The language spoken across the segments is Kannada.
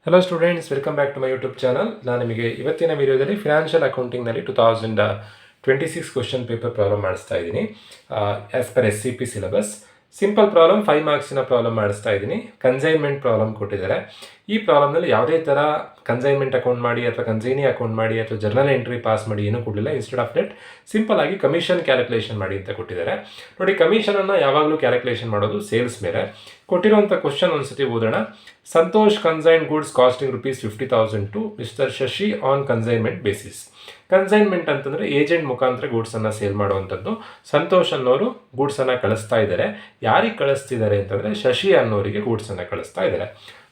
Hello students, welcome back to my YouTube channel. ನಾನು ನಿಮಗೆ ಇವತ್ತಿನ ವಿಡಿಯೋದಲ್ಲಿ ಫಿನಾನ್ಷಿಯಲ್ ಅಕೌಂಟಿಂಗ್ನಲ್ಲಿ 2026 ಕ್ವಶನ್ ಪೇಪರ್ ಪ್ರಾಬ್ಲಮ್ ಮಾಡಿಸ್ತಾ ಇದ್ದೀನಿ. As per SCP syllabus simple problem 5 ಮಾರ್ಕ್ಸಿನ ಪ್ರಾಬ್ಲಮ್ ಮಾಡಿಸ್ತಾ ಇದ್ದೀನಿ. ಕನ್ಸೈನ್ಮೆಂಟ್ ಪ್ರಾಬ್ಲಮ್ ಕೊಟ್ಟಿದ್ದಾರೆ. ಈ ಪ್ರಾಬ್ಲಮ್ನಲ್ಲಿ ಯಾವುದೇ ಥರ ಕನ್ಸೈನ್ಮೆಂಟ್ ಅಕೌಂಟ್ ಮಾಡಿ ಅಥವಾ ಕನ್ಸೈನಿ ಅಕೌಂಟ್ ಮಾಡಿ ಅಥವಾ ಜರ್ನಲ್ ಎಂಟ್ರಿ ಪಾಸ್ ಮಾಡಿ ಏನೂ ಕೊಡಲಿಲ್ಲ. ಇನ್ಸ್ಟೆಡ್ ಆಫ್ ದಟ್ ಸಿಂಪಲ್ ಆಗಿ ಕಮಿಷನ್ ಕ್ಯಾಲ್ಕುಲೇಷನ್ ಮಾಡಿ ಅಂತ ಕೊಟ್ಟಿದ್ದಾರೆ. ನೋಡಿ, ಕಮಿಷನನ್ನು ಯಾವಾಗಲೂ ಕ್ಯಾಲ್ಕುಲೇಷನ್ ಮಾಡೋದು ಸೇಲ್ಸ್ ಮೇಲೆ. ಕೊಟ್ಟಿರುವಂಥ ಕ್ವಶನ್ ಒಂದ್ಸತಿ ಓದೋಣ. Santosh consign goods costing ₹50,000 to mister Shashi on consignment basis. Consignment ಅಂತಂದರೆ ಏಜೆಂಟ್ ಮುಖಾಂತರ ಗೂಡ್ಸನ್ನು ಸೇಲ್ ಮಾಡುವಂಥದ್ದು. ಸಂತೋಷ್ ಅನ್ನೋರು ಗೂಡ್ಸನ್ನು ಕಳಿಸ್ತಾ ಇದ್ದಾರೆ. ಯಾರಿಗೆ ಕಳಿಸ್ತಿದ್ದಾರೆ ಅಂತಂದರೆ ಶಶಿ ಅನ್ನೋರಿಗೆ ಗೂಡ್ಸನ್ನು ಕಳಿಸ್ತಾ ಇದ್ದಾರೆ.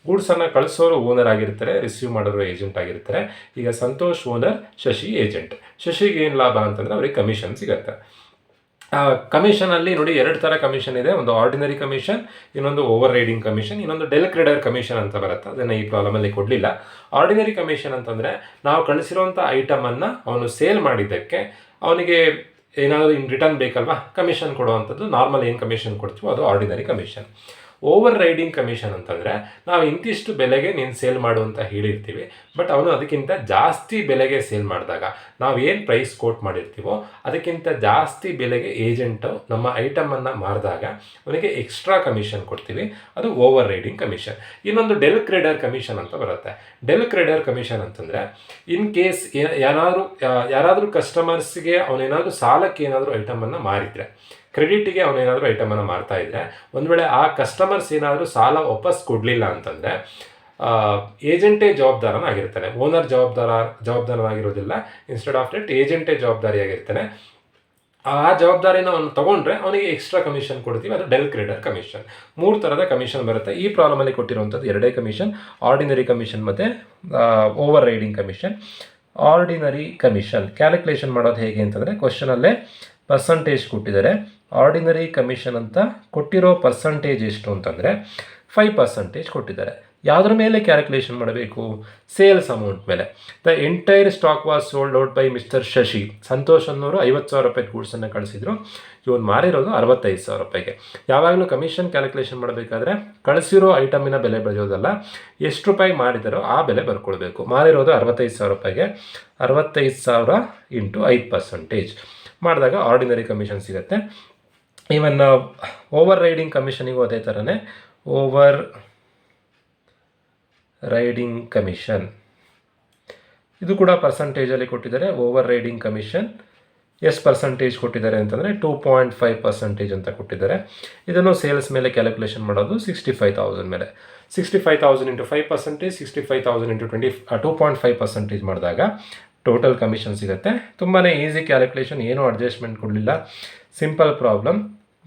ಗೂಡ್ಸನ್ನು ಕಳಿಸೋರು ಓನರ್ ಆಗಿರ್ತಾರೆ, ರಿಸೀವ್ ಮಾಡೋರು ಏಜೆಂಟ್ ಆಗಿರ್ತಾರೆ. ಈಗ ಸಂತೋಷ್ ಓನರ್, ಶಶಿ ಏಜೆಂಟ್. ಶಶಿಗೆ ಏನು ಲಾಭ ಅಂತಂದರೆ ಅವ್ರಿಗೆ ಕಮಿಷನ್ ಸಿಗುತ್ತೆ. ಕಮಿಷನಲ್ಲಿ ನೋಡಿ, 2 ಥರ ಕಮಿಷನ್ ಇದೆ. ಒಂದು ಆರ್ಡಿನರಿ ಕಮಿಷನ್, ಇನ್ನೊಂದು ಓವರ್ ರೈಡಿಂಗ್ ಕಮಿಷನ್, ಇನ್ನೊಂದು ಡೆಲ್ ಕ್ರೆಡರ್ ಕಮಿಷನ್ ಅಂತ ಬರುತ್ತೆ. ಅದನ್ನು ಈ ಪ್ರಾಬ್ಲಮಲ್ಲಿ ಕೊಡಲಿಲ್ಲ. ಆರ್ಡಿನರಿ ಕಮಿಷನ್ ಅಂತಂದರೆ ನಾವು ಕಳಿಸಿರುವಂಥ ಐಟಮನ್ನು ಅವನು ಸೇಲ್ ಮಾಡಿದ್ದಕ್ಕೆ ಅವನಿಗೆ ಏನಾದರೂ ಇನ್ ರಿಟರ್ನ್ ಬೇಕಲ್ವಾ, ಕಮಿಷನ್ ಕೊಡುವಂಥದ್ದು. ನಾರ್ಮಲ್ ಏನು ಕಮಿಷನ್ ಕೊಡ್ತೀವೋ ಅದು ordinary commission. Over riding commission ಅಂತಂದರೆ ನಾವು ಇಂತಿಷ್ಟು ಬೆಲೆಗೆ ನೀನು ಸೇಲ್ ಮಾಡು ಅಂತ ಹೇಳಿರ್ತೀವಿ, ಬಟ್ ಅವನು ಅದಕ್ಕಿಂತ ಜಾಸ್ತಿ ಬೆಲೆಗೆ ಸೇಲ್ ಮಾಡಿದಾಗ ನಾವು ಏನು ಪ್ರೈಸ್ ಕೋಟ್ ಮಾಡಿರ್ತೀವೋ ಅದಕ್ಕಿಂತ ಜಾಸ್ತಿ ಬೆಲೆಗೆ ಏಜೆಂಟು ನಮ್ಮ ಐಟಮನ್ನು ಮಾರಿದಾಗ ಅವನಿಗೆ ಎಕ್ಸ್ಟ್ರಾ ಕಮಿಷನ್ ಕೊಡ್ತೀವಿ. ಅದು ಓವರ್ ರೈಡಿಂಗ್ ಕಮಿಷನ್. ಇನ್ನೊಂದು ಡೆಲ್ ಕ್ರೆಡರ್ ಕಮಿಷನ್ ಅಂತ ಬರುತ್ತೆ. ಡೆಲ್ ಕ್ರೆಡರ್ ಕಮಿಷನ್ ಅಂತಂದರೆ ಇನ್ ಕೇಸ್ ಯಾರಾದರೂ ಕಸ್ಟಮರ್ಸ್ಗೆ ಅವನೇನಾದರೂ ಸಾಲಕ್ಕೆ ಏನಾದರೂ ಐಟಮನ್ನು ಮಾರಿದರೆ, ಕ್ರೆಡಿಟಿಗೆ ಅವನೇನಾದರೂ ಐಟಮನ್ನು ಮಾರ್ತಾ ಇದ್ದರೆ, ಒಂದು ವೇಳೆ ಆ ಕಸ್ಟಮರ್ಸ್ ಏನಾದರೂ ಸಾಲ ವಾಪಸ್ ಕೊಡಲಿಲ್ಲ ಅಂತಂದರೆ ಏಜೆಂಟೇ ಜವಾಬ್ದಾರನಾಗಿರ್ತಾನೆ. ಓನರ್ ಜವಾಬ್ದಾರನಾಗಿರೋದಿಲ್ಲ. ಇನ್ಸ್ಟೆಡ್ ಆಫ್ ದಟ್ ಏಜೆಂಟೇ ಜವಾಬ್ದಾರಿಯಾಗಿರ್ತಾನೆ. ಆ ಜವಾಬ್ದಾರಿನ ಅವನು ತೊಗೊಂಡ್ರೆ ಅವನಿಗೆ ಎಕ್ಸ್ಟ್ರಾ ಕಮಿಷನ್ ಕೊಡ್ತೀವಿ. ಅದು ಡೆಲ್ ಕ್ರೆಡರ್ ಕಮಿಷನ್. 3 ಥರದ ಕಮಿಷನ್ ಬರುತ್ತೆ. ಈ ಪ್ರಾಬ್ಲಮಲ್ಲಿ ಕೊಟ್ಟಿರುವಂಥದ್ದು 2 ಕಮಿಷನ್, ಆರ್ಡಿನರಿ ಕಮಿಷನ್ ಮತ್ತು over riding commission. Ordinary commission calculation ಮಾಡೋದು ಹೇಗೆ ಅಂತಂದರೆ, ಕ್ವಶನಲ್ಲೇ ಪರ್ಸಂಟೇಜ್ ಕೊಟ್ಟಿದ್ದಾರೆ. ಆರ್ಡಿನರಿ ಕಮಿಷನ್ ಅಂತ ಕೊಟ್ಟಿರೋ ಪರ್ಸಂಟೇಜ್ ಎಷ್ಟು ಅಂತಂದರೆ 5% ಕೊಟ್ಟಿದ್ದಾರೆ. ಯಾವುದ್ರ ಮೇಲೆ ಕ್ಯಾಲ್ಕುಲೇಷನ್ ಮಾಡಬೇಕು? ಸೇಲ್ಸ್ ಅಮೌಂಟ್ ಮೇಲೆ. The entire stock was sold out by mister Shashi. Santosh ಅನ್ನೋರು ₹50,000 ಗೂಡ್ಸನ್ನು ಕಳಿಸಿದ್ರು. ಇವನು ಮಾರಿರೋದು ₹65,000. ಯಾವಾಗಲೂ ಕಮಿಷನ್ ಕ್ಯಾಲ್ಕುಲೇಷನ್ ಮಾಡಬೇಕಾದ್ರೆ ಕಳಿಸಿರೋ ಐಟಮಿನ ಬೆಲೆ ಬೆಳೆಯೋದಲ್ಲ, ಎಷ್ಟು ರೂಪಾಯಿ ಮಾರಿದಾರೋ ಆ ಬೆಲೆ ಬರ್ಕೊಳ್ಬೇಕು. ಮಾರಿರೋದು ₹65,000. 65,000 ಇಂಟು 5% ಮಾಡಿದಾಗ ಆರ್ಡಿನರಿ ಕಮಿಷನ್ ಸಿಗುತ್ತೆ. ಈವನ್ ಓವರ್ ರೈಡಿಂಗ್ ಕಮಿಷನಿಗೂ ಅದೇ ಥರನೇ. ಓವರ್ ರೈಡಿಂಗ್ ಕಮಿಷನ್ ಇದು ಕೂಡ ಪರ್ಸಂಟೇಜಲ್ಲಿ ಕೊಟ್ಟಿದ್ದಾರೆ. ಓವರ್ ರೈಡಿಂಗ್ ಕಮಿಷನ್ ಎಷ್ಟು ಪರ್ಸಂಟೇಜ್ ಕೊಟ್ಟಿದ್ದಾರೆ ಅಂತಂದರೆ 2.5% ಅಂತ ಕೊಟ್ಟಿದ್ದಾರೆ. ಇದನ್ನು ಸೇಲ್ಸ್ ಮೇಲೆ ಕ್ಯಾಲ್ಕುಲೇಷನ್ ಮಾಡೋದು 65,000 ಮೇಲೆ. 65,000 ಇಂಟು 5%, 65,000 ಇಂಟು 2.5% ಮಾಡಿದಾಗ ಟೋಟಲ್ ಕಮಿಷನ್ ಸಿಗುತ್ತೆ. ತುಂಬಾ ಈಸಿ ಕ್ಯಾಲ್ಕುಲೇಷನ್, ಏನೂ ಅಡ್ಜಸ್ಟ್ಮೆಂಟ್ ಕೊಡಲಿಲ್ಲ. ಸಿಂಪಲ್ ಪ್ರಾಬ್ಲಮ್,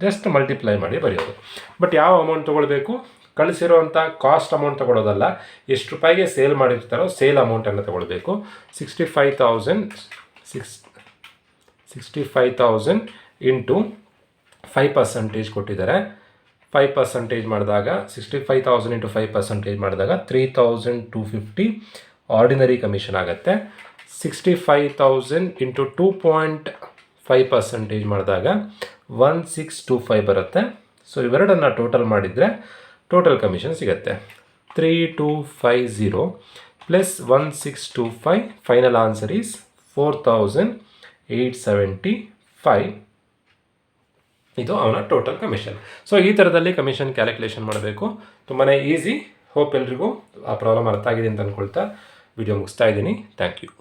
ಜಸ್ಟ್ ಮಲ್ಟಿಪ್ಲೈ ಮಾಡಿ ಬರೆಯೋದು. ಬಟ್ ಯಾವ ಅಮೌಂಟ್ ತೊಗೊಳ್ಬೇಕು? ಕಳಿಸಿರೋವಂಥ ಕಾಸ್ಟ್ ಅಮೌಂಟ್ ತೊಗೊಳೋದಲ್ಲ, ಎಷ್ಟು ರೂಪಾಯಿಗೆ ಸೇಲ್ ಮಾಡಿರ್ತಾರೋ ಸೇಲ್ ಅಮೌಂಟನ್ನು ತೊಗೊಳ್ಬೇಕು. 65,000 ಇಂಟು 5% ಕೊಟ್ಟಿದ್ದಾರೆ. 5% ಮಾಡಿದಾಗ 65,000 ಇಂಟು 5% ಮಾಡಿದಾಗ 3,250 ಆರ್ಡಿನರಿ ಕಮಿಷನ್ ಆಗುತ್ತೆ. 65,000 ಇಂಟು 2.5% ಮಾಡಿದಾಗ 1625 ಬರುತ್ತೆ. ಸೊ ಇವೆರಡನ್ನು ಟೋಟಲ್ ಮಾಡಿದರೆ ಟೋಟಲ್ ಕಮಿಷನ್ ಸಿಗುತ್ತೆ 3250 ಪ್ಲಸ್ 1625. Final answer is 4,875. ಇದು ಅವನ ಟೋಟಲ್ ಕಮಿಷನ್. ಸೊ ಈ ಥರದಲ್ಲಿ ಕಮಿಷನ್ ಕ್ಯಾಲ್ಕುಲೇಷನ್ ಮಾಡಬೇಕು. ತುಂಬಾ ಈಸಿ. ಹೋಪ್ ಎಲ್ರಿಗೂ ಆ ಪ್ರಾಬ್ಲಮ್ ಅರ್ಥ ಆಗಿದೆ ಅಂತ ಅಂದ್ಕೊಳ್ತಾ ವಿಡಿಯೋ ಮುಗಿಸ್ತಾ ಇದ್ದೀನಿ. Thank you.